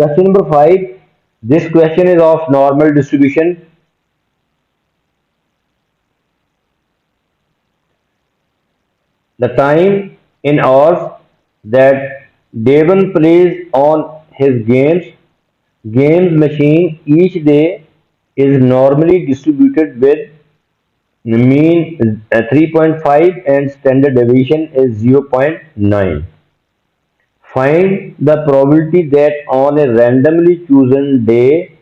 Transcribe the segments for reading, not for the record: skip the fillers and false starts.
Question number 5. This question is of normal distribution. The time in hours that Devon plays on his games machine each day is normally distributed with mean 3.5 and standard deviation is 0.9. Find the probability that on a randomly chosen day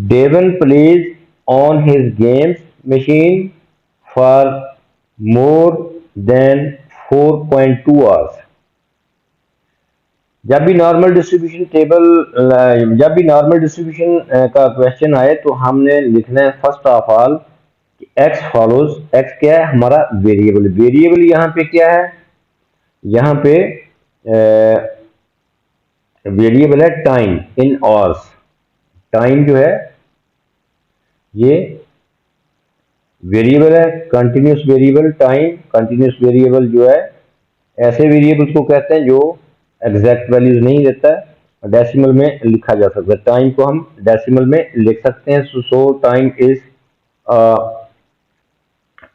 Devon plays on his games machine for more than 4.2 hours. जब भी normal distribution का question आए तो हमने लिखना है first of all x follows. X क्या है? हमारा वेरिएबल। वेरिएबल यहाँ पे क्या है? यहाँ पे वेरिएबल है टाइम इन आवर्स। टाइम जो है ये वेरिएबल है, continuous variable time. Continuous variable जो है ऐसे वेरिएबल्स को कहते हैं जो एग्जैक्ट वैल्यूज नहीं देता है, डेसिमल में लिखा जा सकता है। टाइम को हम डेसिमल में लिख सकते हैं। सो time is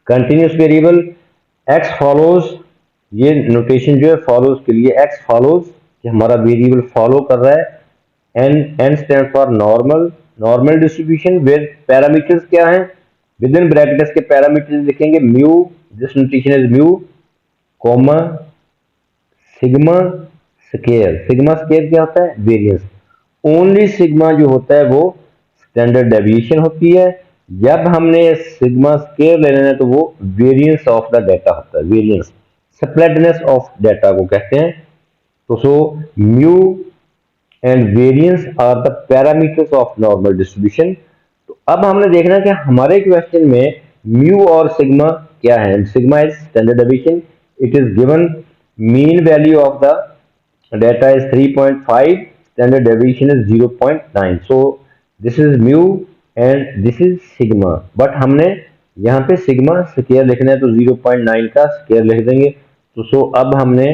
continuous variable. X follows, ये नोटेशन जो है फॉलोज के लिए, एक्स फॉलोज कि हमारा वेरिएबल फॉलो कर रहा है। N stand for normal. Normal distribution with parameters क्या है? विद इन ब्रैकेट्स के पैरामीटर्स लिखेंगे mu, this notation is mu, comma sigma square. Sigma square क्या होता है? वेरिएंस। ओनली सिग्मा जो होता है वो स्टैंडर्ड डेविएशन होती है। जब हमने सिग्मा स्केयर ले लेना है तो वो वेरिएंस ऑफ द डाटा होता है। वेरिएंस स्प्रेडनेस ऑफ डाटा को कहते हैं। तो so mu and variance are the parameters of normal distribution. तो अब हमने देखना कि हमारे क्वेश्चन में म्यू और सिग्मा क्या है। Sigma is standard deviation. It is given mean value of the data is 3.5, standard deviation is 0.9. so this is mu and this is sigma, but हमने यहाँ पे सिग्मा स्केयर लिखना है तो 0.9 का स्केयर लिख देंगे। तो सो अब हमने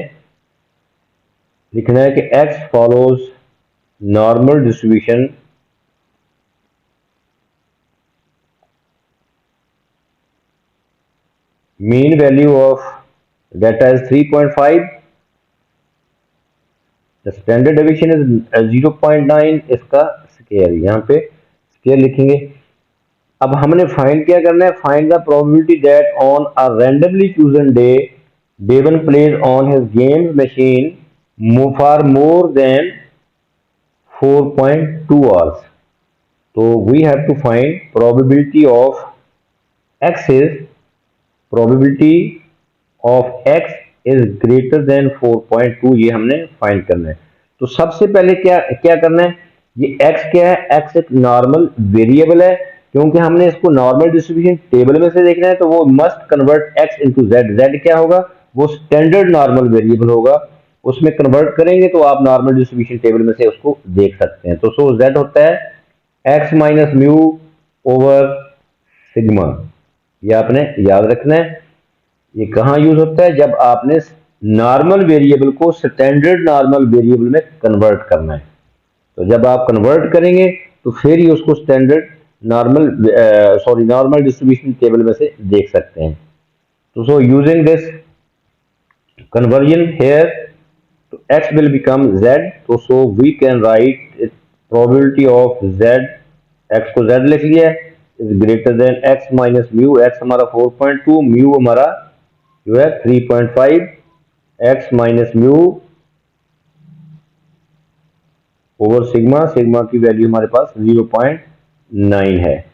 लिखना है कि x follows normal distribution mean value of data is 3.5, standard deviation is 0.9, इसका स्केयर यहाँ पे स्केयर लिखेंगे। अब हमने फाइंड क्या करना है? Find the probability that on a randomly chosen day Devon plays on his game machine for more than 4.2 hours. तो we have to find probability of X is, probability of X is greater than 4.2, ये हमने find करना है। तो सबसे पहले क्या क्या करना है? ये x क्या है? x एक नॉर्मल वेरिएबल है। क्योंकि हमने इसको नॉर्मल डिस्ट्रीब्यूशन टेबल में से देखना है तो वो must convert x into z। z क्या होगा? वो स्टैंडर्ड नॉर्मल वेरिएबल होगा, उसमें कन्वर्ट करेंगे तो आप नॉर्मल डिस्ट्रीब्यूशन टेबल में से उसको देख सकते हैं। तो सो z होता है x minus mu over sigma. ये आपने याद रखना है। ये कहाँ यूज होता है? जब आपने नॉर्मल वेरिएबल को स्टैंडर्ड नॉर्मल वेरिएबल में कन्वर्ट करना है। तो जब आप कन्वर्ट करेंगे तो फिर ही उसको स्टैंडर्ड नॉर्मल डिस्ट्रीब्यूशन टेबल में से देख सकते हैं। तो so using this conversion here तो x will become z। तो so we can write probability of z, x को z लिख लिया is greater than x minus mu. x हमारा 4.2, म्यू हमारा जो है 3.5, x minus mu over sigma. Sigma की वैल्यू हमारे पास 0.9 है।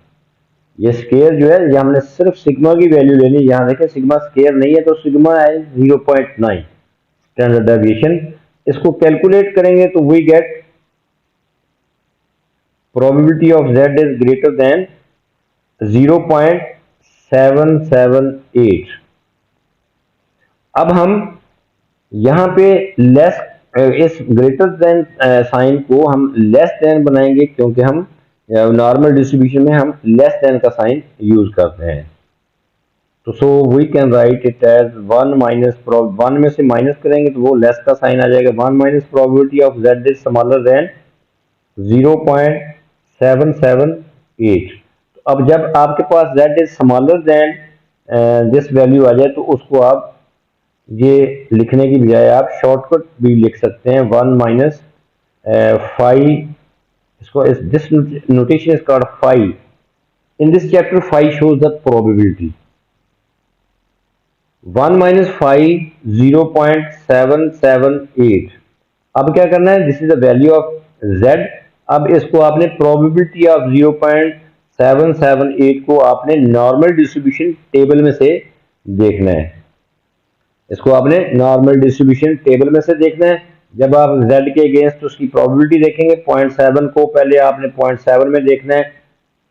ये स्केयर जो है ये हमने सिर्फ सिग्मा की वैल्यू लेनी है। यहाँ देखें सिग्मा स्केयर नहीं है तो सिग्मा है 0.9 स्टैंडर्ड डेविएशन। इसको कैलकुलेट करेंगे तो we get probability of z is greater than 0.778। अब हम यहाँ पे लेस, इस ग्रेटर देन साइन को हम लेस देन बनाएंगे क्योंकि हम नॉर्मल डिस्ट्रीब्यूशन में हम लेस देन का साइन यूज करते हैं। तो so we can write it as 1 minus 1 में से माइनस करेंगे तो वो लेस का साइन आ जाएगा। 1 minus probability of z is smaller than 0.778। तो अब जब आपके पास z is smaller than this value आ जाए तो उसको आप ये लिखने की बजाय आप शॉर्टकट भी लिख सकते हैं 1 माइनस 5। इसको this notation is called 5। In this chapter 5 shows the probability। 1 minus 5 0.778। अब क्या करना है, this is the value of z। अब इसको आपने प्रोबेबिलिटी ऑफ 0.778 को आपने नॉर्मल डिस्ट्रीब्यूशन टेबल में से देखना है। इसको आपने नॉर्मल डिस्ट्रीब्यूशन टेबल में से देखना है। जब आप z के अगेंस्ट उसकी प्रोबेबिलिटी देखेंगे 0.7 को पहले आपने 0.7 में देखना है,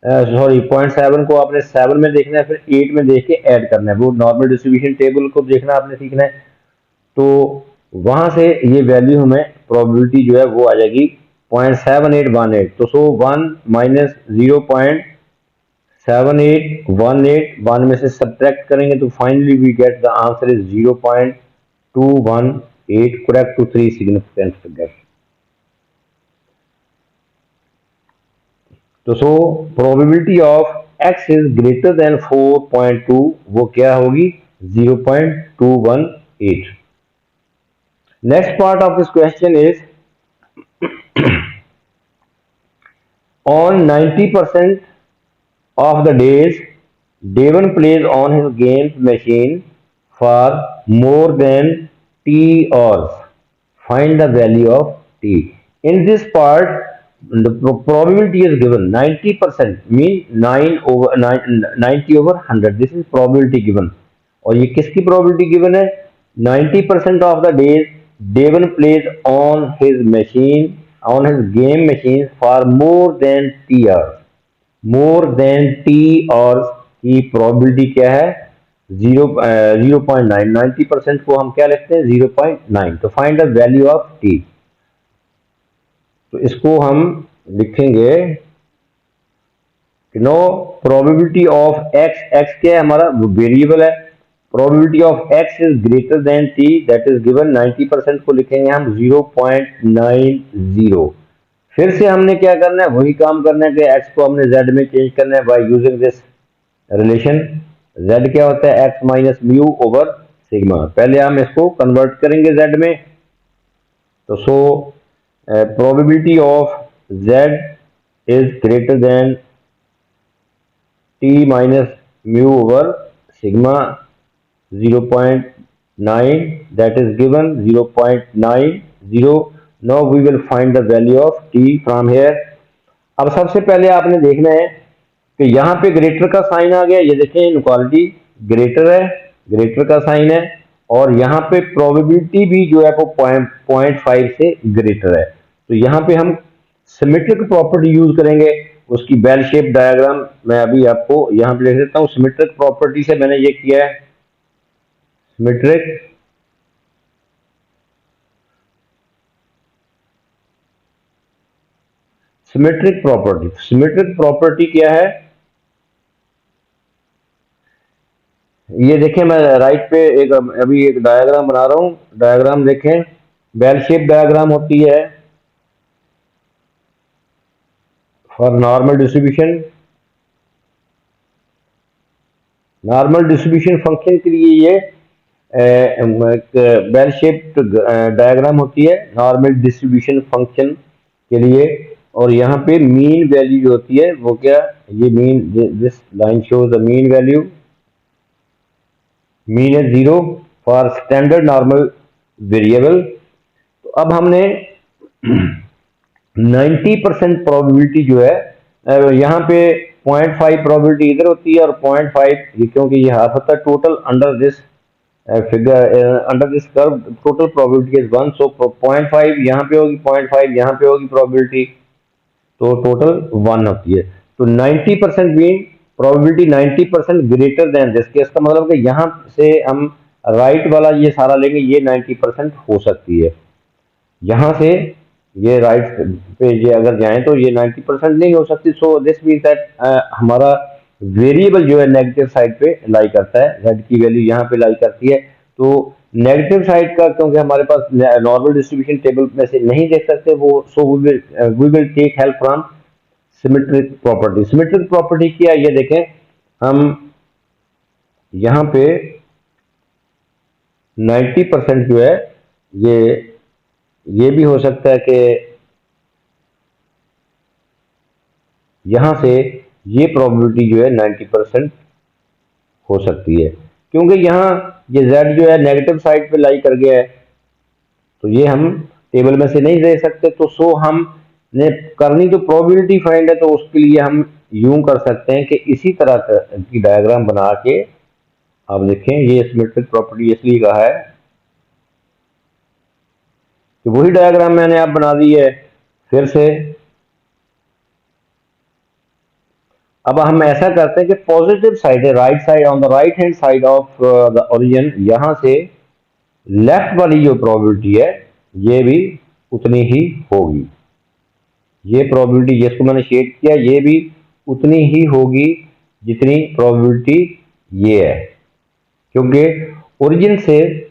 सॉरी 0.7 को आपने 7 में देखना है, फिर 8 में देख के ऐड करना है। वो नॉर्मल डिस्ट्रीब्यूशन टेबल को देखना आपने सीखना है। तो वहां से ये वैल्यू हमें प्रोबेबिलिटी जो है वो आ जाएगी 0.7818। तो सो 1 माइनस 0.7818 1 में से सब्ट्रैक्ट करेंगे तो finally we get the answer is 0.218। Correct to 3 significant figures. तो so probability of x is greater than 4.2 वो क्या होगी 0.218। Next part of this question is on 90% of the days Devon plays on his games machine for more than t hours. Find the value of t. In this part, the probability is given 90%, mean 9 over 90 over 100. This is probability given. और ये किसकी probability given है? 90% of the days Devon plays on his game machine for more than t hours. More than T और की probability क्या है 0.9। 90% को हम क्या लिखते हैं 0.9। तो find the value of T. तो इसको हम लिखेंगे कि no probability of X. X क्या है हमारा वेरिएबल है। Probability of X is greater than T that is given 90% को लिखेंगे हम 0.90। फिर से हमने क्या करना है वही काम करना है कि x को हमने z में चेंज करना है by using this relation. z क्या होता है x minus mu over sigma. पहले हम इसको कन्वर्ट करेंगे z में। तो so probability of z is greater then t minus mu over sigma 0.9 that is given 0.90। now we will find the value of t from here। अब सबसे पहले आपने देखना है कि यहाँ पे ग्रेटर का साइन आ गया। ये देखें इनक्वालिटी ग्रेटर है, ग्रेटर का साइन है, और यहाँ पे प्रोबेबिलिटी भी जो है वो 0.5 से ग्रेटर है। तो यहाँ पे हम सिमेट्रिक प्रॉपर्टी यूज करेंगे। उसकी बेल शेप डायग्राम मैं अभी आपको यहाँ पे लिख देता हूँ। सिमेट्रिक प्रॉपर्टी से मैंने ये किया है सिमेट्रिक प्रॉपर्टी। सिमेट्रिक प्रॉपर्टी क्या है ये देखें। मैं राइट पे अभी एक डायग्राम बना रहा हूं। डायग्राम देखें, बेल शेप डायग्राम होती है for normal distribution. Normal distribution function के लिए ये बेल शेप डायग्राम होती है नॉर्मल डिस्ट्रीब्यूशन फंक्शन के लिए। और यहाँ पे मीन वैल्यू जो होती है वो क्या, ये mean, this line shows the mean value. Mean है 0 फॉर स्टैंडर्ड नॉर्मल वेरिएबल। तो अब हमने 90% प्रोबेबिलिटी जो है यहाँ पे 0.5 प्रोबेबिलिटी इधर होती है और 0.5 क्योंकि ये हाफ होता है total under this figure under this curve total probability is 1। सो 0.5 यहाँ पे होगी, 0.5 यहाँ पे होगी प्रोबेबिलिटी, तो टोटल 1 होती है। तो 90% mean probability 90% greater than this के। इसका मतलब कि यहाँ से हम राइट वाला ये सारा लेंगे, ये 90% हो सकती है। यहाँ से ये राइट पे ये अगर जाएं तो ये 90% नहीं हो सकती। सो दिस मीन्स दैट हमारा वेरिएबल जो है नेगेटिव साइड पे लाई करता है, z की वैल्यू यहाँ पे लाई करती है। तो नेगेटिव साइड का क्योंकि हमारे पास नॉर्मल डिस्ट्रीब्यूशन टेबल में से नहीं देख सकते वो, so we will take help from symmetric property. Symmetric property क्या है ये देखें, हम यहाँ पे 90% जो है ये भी हो सकता है कि यहां से ये प्रोबेबिलिटी जो है 90% हो सकती है, क्योंकि यहाँ ये z जो है नेगेटिव साइड पे लाई कर गया है, तो ये हम टेबल में से नहीं दे सकते। तो सो हम ने करनी तो प्रोबेबिलिटी फाइंड है, तो उसके लिए हम यूं कर सकते हैं कि इसी तरह की डायग्राम बना के, आप देखें ये सिमेट्रिक प्रॉपर्टी इसलिए कहा है कि वही डायग्राम मैंने आप बना दी है फिर से। अब हम ऐसा करते हैं कि पॉजिटिव साइड है, right side, on the right hand side of the origin, यहां से लेफ्ट वाली जो प्रोबेबिलिटी है ये भी उतनी ही होगी। ये प्रोबेबिलिटी जिसको मैंने शेड किया ये भी उतनी ही होगी जितनी प्रोबेबिलिटी ये है, क्योंकि ओरिजिन से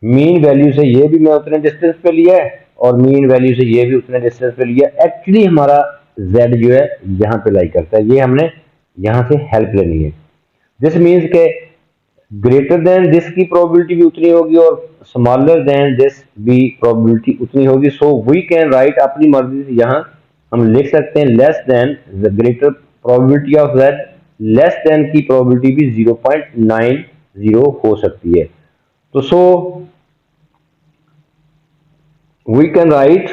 मीन वैल्यू से ये भी मैं उतने डिस्टेंस पे लिया है और मीन वैल्यू से ये भी उतने डिस्टेंस पे लिया। एक्चुअली हमारा z जो है यहाँ पे लाई करता है, ये हमने यहाँ से हेल्प लेनी है। दिस मीन्स के ग्रेटर देन दिस की प्रोबेबिलिटी भी उतनी होगी और स्मॉलर देन दिस भी प्रोबेबिलिटी उतनी होगी। सो वी कैन राइट, अपनी मर्जी से यहाँ हम लिख सकते हैं less than the greater probability of z, less than की प्रोबेबिलिटी भी 0.90 हो सकती है। तो so we can write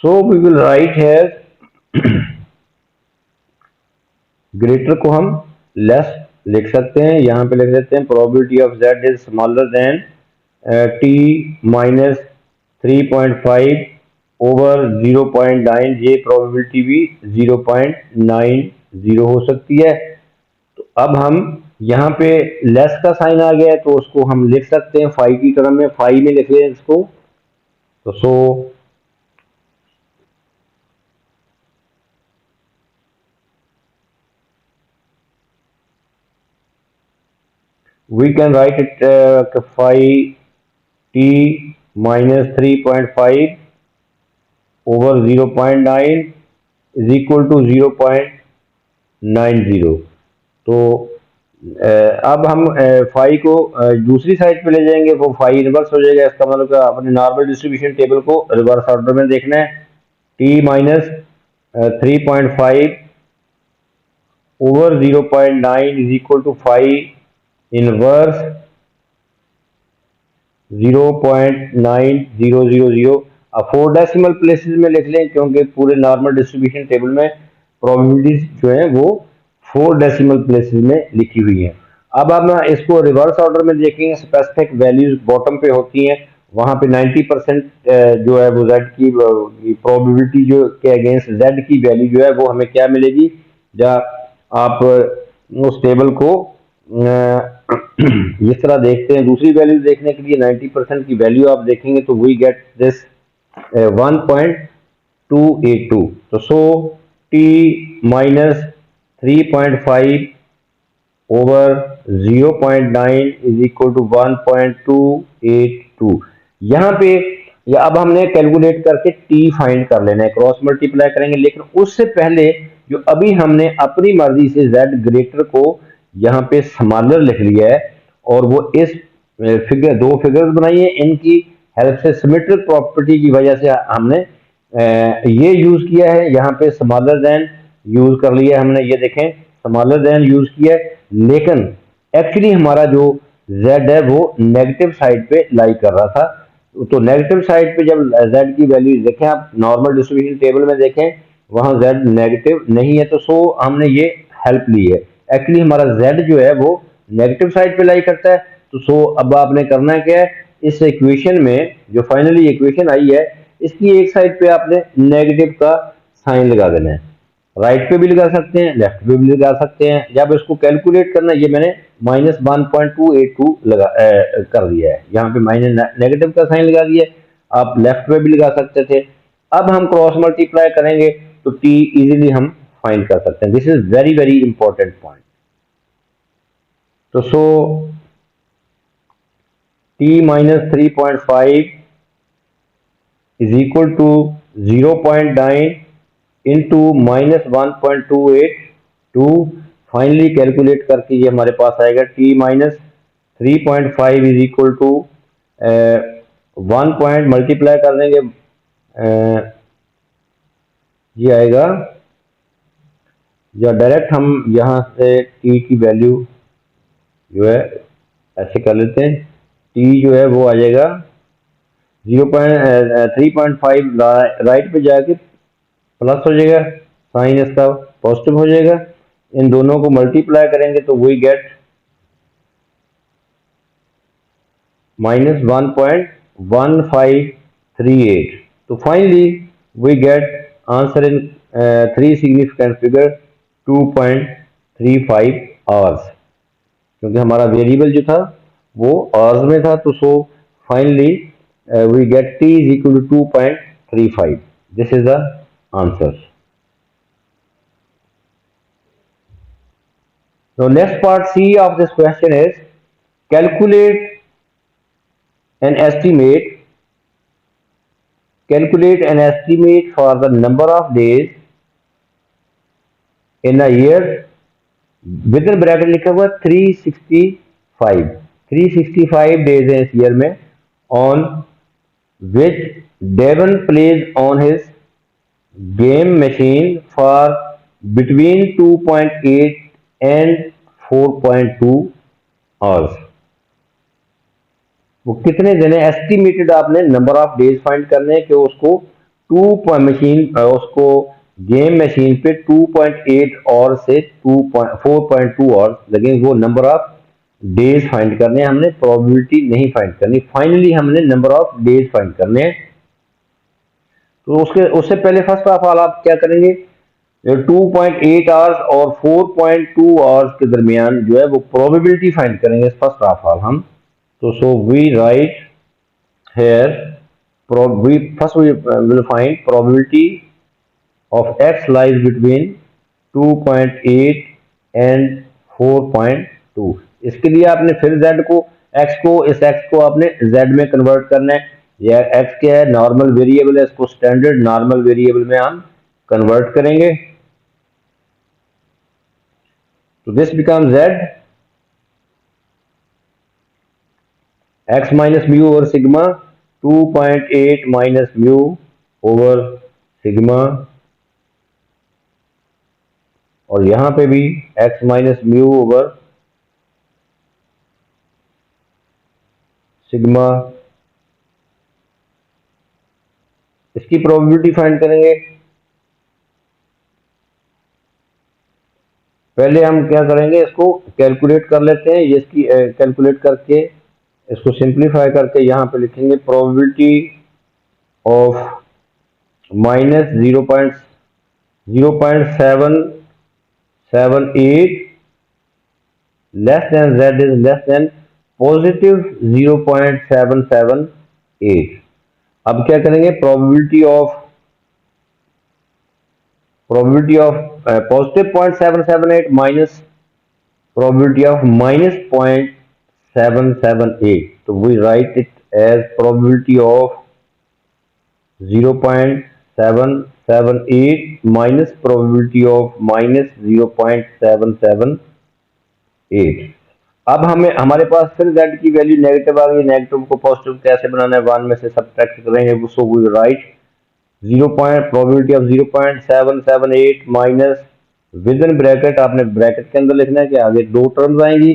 so we will write here greater को हम लेस लिख सकते हैं, यहाँ पे लिख सकते हैं probability of z is smaller then t minus 3.5 over 0.9, ये प्रोबेबिलिटी भी 0.90 हो सकती है। तो अब हम यहाँ पे लेस का साइन आ गया है तो उसको हम लिख सकते हैं फाई की टर्म में, फाई में लिख लें इसको। तो सो we can write it phi t minus 3.5 over 0.9 is equal to 0.90। तो अब हम फाई को दूसरी साइड पे ले जाएंगे, वो फाई रिवर्स हो जाएगा। इसका मतलब अपने नॉर्मल डिस्ट्रीब्यूशन टेबल को रिवर्स ऑर्डर में देखना है। t minus 3.5 over 0.9 is equal to phi inverse 0.9000। अब 4 डेसिमल प्लेसेस में लिख लें, क्योंकि पूरे नॉर्मल डिस्ट्रीब्यूशन टेबल में प्रोबेबिलिटीज जो है वो 4 डेसिमल प्लेसेस में लिखी हुई हैं। अब हम इसको रिवर्स ऑर्डर में देखेंगे, स्पेसिफिक वैल्यूज बॉटम पे होती हैं, वहां पे 90% जो है वो z की प्रोबेबिलिटी जो के अगेंस्ट z की वैल्यू जो है वो हमें क्या मिलेगी। जब आप उस टेबल को इस तरह देखते हैं, दूसरी वैल्यू देखने के लिए 90% की वैल्यू आप देखेंगे तो वी गेट दिस 1.282। तो so t minus 3.5 over 0.9 is equal to 1.282। यहाँ पे या अब हमने कैलकुलेट करके t फाइंड कर लेना है, क्रॉस मल्टीप्लाई करेंगे, लेकिन उससे पहले जो अभी हमने अपनी मर्जी से z ग्रेटर को यहाँ पे स्मॉलर लिख लिया है और वो इस फिगर, दो फिगर्स बनाई है, इनकी हेल्प से सिमेट्रिक प्रॉपर्टी की वजह से हमने ये यूज किया है। यहाँ पे स्मॉलर देन यूज कर लिया हमने, ये देखें स्मॉलर देन यूज किया है, लेकिन एक्चुअली हमारा जो z है वो नेगेटिव साइड पे लाई कर रहा था। तो नेगेटिव साइड पे जब z की वैल्यू देखें, आप नॉर्मल डिस्ट्रीब्यूशन टेबल में देखें वहां z नेगेटिव नहीं है, तो सो हमने ये हेल्प ली है। एक्चुअली हमारा z जो है वो नेगेटिव साइड पे लाई करता है। तो सो अब आपने करना क्या है, इस इक्वेशन में जो फाइनली इक्वेशन आई है इसकी एक साइड पे आपने नेगेटिव का साइन लगा देना है। राइट पे भी लगा सकते हैं, लेफ्ट पे भी लगा सकते हैं। जब इसको कैलकुलेट करना, ये मैंने -1.282 कर दिया है, यहाँ पे माइनस नेगेटिव का साइन लगा दिया है। आप लेफ्ट पे भी लगा सकते थे। अब हम क्रॉस मल्टीप्लाई करेंगे तो t इजीली हम फाइंड कर सकते हैं। This is very very important point. तो so t minus 3.5 is equal to 0.9 into -1.282। Finally calculate करके ये हमारे पास आएगा t minus 3.5 is equal to 1 point multiply कर देंगे, ये आएगा, या डायरेक्ट हम यहाँ से t की वैल्यू जो है ऐसे कर लेते हैं। t जो है वो आ जाएगा 3.5, राइट पे जाके प्लस हो जाएगा, साइन इसका पॉजिटिव हो जाएगा। इन दोनों को मल्टीप्लाई करेंगे तो वी गेट -1.1538। तो finally we get answer in 3 significant figure 2.35 hours, क्योंकि हमारा वेरिएबल जो था वो आवर्स में था। तो so finally we get t is equal to 2.35. This is the answer. Now next part C of this question is calculate an estimate for the number of days in a year, within bracket लिखा हुआ 365 days है इस year में, on which Devon plays on his game machine for between 2.8 and 4.2 hours। वो कितने दिन है, estimated आपने नंबर ऑफ डेज फाइंड करने हैं कि उसको उसको गेम मशीन पे 2.8 और से 4.2 और लगेंगे। वो नंबर ऑफ डेज फाइंड करने हैं हमने, प्रोबेबिलिटी नहीं फाइंड करनी। फाइनली हमने नंबर ऑफ डेज फाइंड करने हैं। तो उससे पहले फर्स्ट ऑफ ऑल आप क्या करेंगे, 2.8 आवर्स और 4.2 आवर्स के दरमियान जो है वो प्रोबेबिलिटी फाइंड करेंगे फर्स्ट ऑफ ऑल हम। तो so we write here we will find probability of x lies between 2.8 and 4.2। इसके लिए आपने फिर z को, इस x को आपने z में कन्वर्ट करना है। यह x क्या है, नॉर्मल वेरिएबल है, इसको स्टैंडर्ड नॉर्मल वेरिएबल में हम कन्वर्ट करेंगे। तो this become z, x minus mu over sigma, 2.8 minus mu over sigma, और यहां पे भी x minus mu over sigma. इसकी प्रोबेबिलिटी फाइंड करेंगे। पहले हम क्या करेंगे, इसको कैलकुलेट कर लेते हैं। ये इसकी कैलकुलेट करके इसको सिंप्लीफाई करके यहाँ पे लिखेंगे probability of minus 0.778 less than z is less than positive 0.778। अब क्या करेंगे, probability of positive 0.778 minus probability of minus 0.778। तो we write it as probability of 0.778 minus probability of minus 0.778। अब हमारे पास फिर z की वैल्यू नेगेटिव आ गई। नेगेटिव को पॉजिटिव कैसे बनाना है, 1 में से सब्ट्रैक्ट करेंगे। So we write probability of 0.778 minus, with in bracket आपने ब्रैकेट के अंदर लिखना है कि आगे दो टर्म्स आएंगी,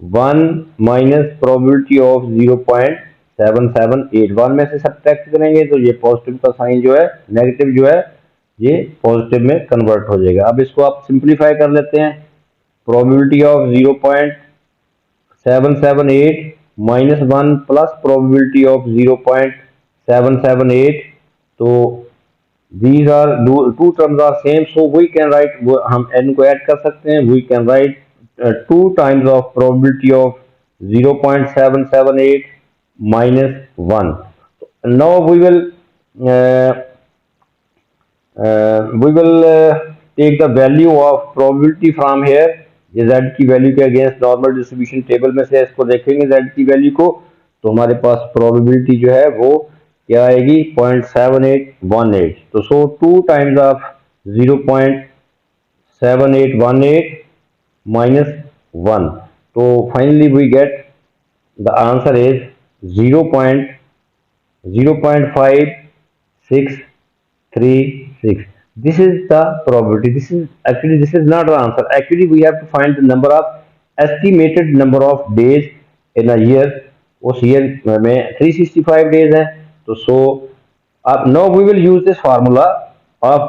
1 माइनस प्रोबेबिलिटी ऑफ 0.778। 1 में से सब्ट्रैक्ट करेंगे तो ये पॉजिटिव का साइन जो है, नेगेटिव जो है, ये पॉजिटिव में कन्वर्ट हो जाएगा। अब इसको आप सिंप्लीफाई कर लेते हैं। Probability of 0.778 minus 1 plus probability of 0.778 तो these are two terms are same, so we can write, हम n को ऐड कर सकते हैं, we can write 2 times of probability of 0.778 minus 1. Now uh, we will take the value of probability from here. ये z की value के against normal distribution table में से इसको देखेंगे z की वैल्यू को, तो हमारे पास प्रोबेबिलिटी जो है वो क्या आएगी 0.7818. तो सो 2 times ऑफ 0.7818 minus 1. तो finally we get the answer is 0.0566. This is the probability. This is not the answer. Actually, we have to find the number of estimated number of days in a year. उस year में 365 days है. तो so now we will use this formula of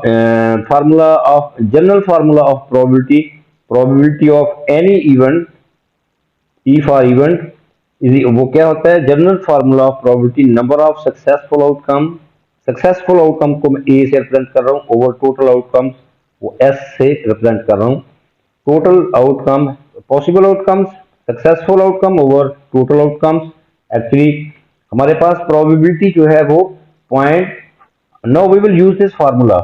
general formula of probability of any event. E for event वो क्या होता है, general formula of probability number of successful outcome. Successful outcome को मैं ए से रिप्रेजेंट कर रहा हूँ, ओवर टोटल आउटकम्स वो एस से रिप्रेजेंट कर रहा हूँ. Total outcome, possible outcomes, successful outcome over total outcomes. Actually हमारे पास प्रोबेबिलिटी जो है वो point. Now we will use this formula.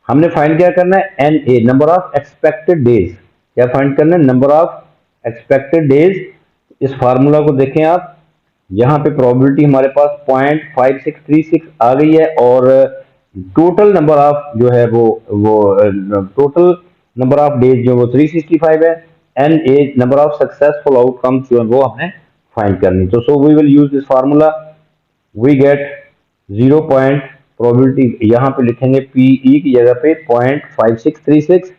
हमने फाइंड क्या करना है, N A number of expected days. क्या फाइंड करना है, नंबर ऑफ एक्सपेक्टेड डेज. इस फार्मूला को देखें आप, यहाँ पे प्रोबेबिलिटी हमारे पास 0.5636 आ गई है, और टोटल नंबर ऑफ जो है वो टोटल नंबर ऑफ डेज जो वो 365 है. And a number of successful outcomes जो है वो हमें फाइंड करनी. तो so we will use this formula. We get 0. Probability यहाँ पे लिखेंगे पीई की जगह पे 0.5636.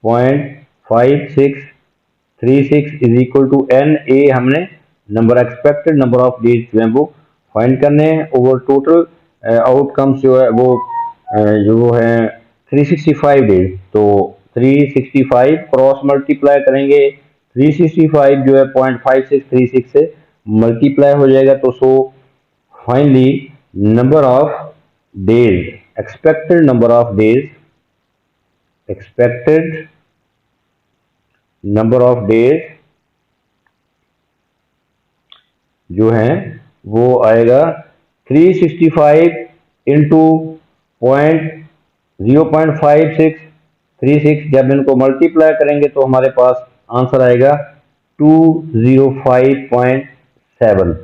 0.5636 is equal to N A. हमने number expected number of days जो है वो फाइंड करने हैं ओवर टोटल आउटकम्स जो है वो जो है 365 डेज. तो 365 क्रॉस मल्टीप्लाई करेंगे, 365 जो है 0.5636 से मल्टीप्लाई हो जाएगा. तो so finally number of days, expected number of days, expected number of days जो है वो आएगा 365 इंटू 0.5636. जब इनको मल्टीप्लाई करेंगे तो हमारे पास आंसर आएगा 205.7.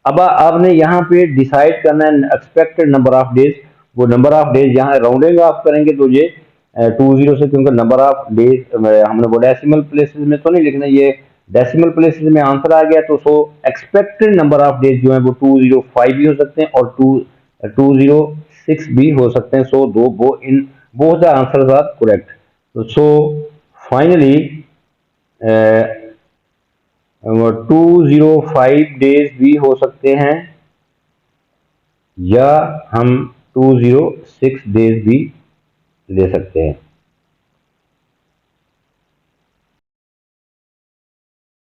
अब आपने यहाँ पे डिसाइड करना है एक्सपेक्टेड नंबर ऑफ डेज. वो नंबर ऑफ डेज यहाँ राउंडिंग आप करेंगे तो ये 20 से, क्योंकि नंबर ऑफ डेज हमने वो डेसिमल प्लेसेस में तो नहीं लिखना, ये डेसिमल प्लेसेस में आंसर आ गया. तो सो एक्सपेक्टेड नंबर ऑफ डेज जो है वो 205 भी हो सकते हैं और 206 भी हो सकते हैं. सो both the answers are correct. So finally 205 days भी हो सकते हैं या हम 206 डेज भी ले सकते हैं.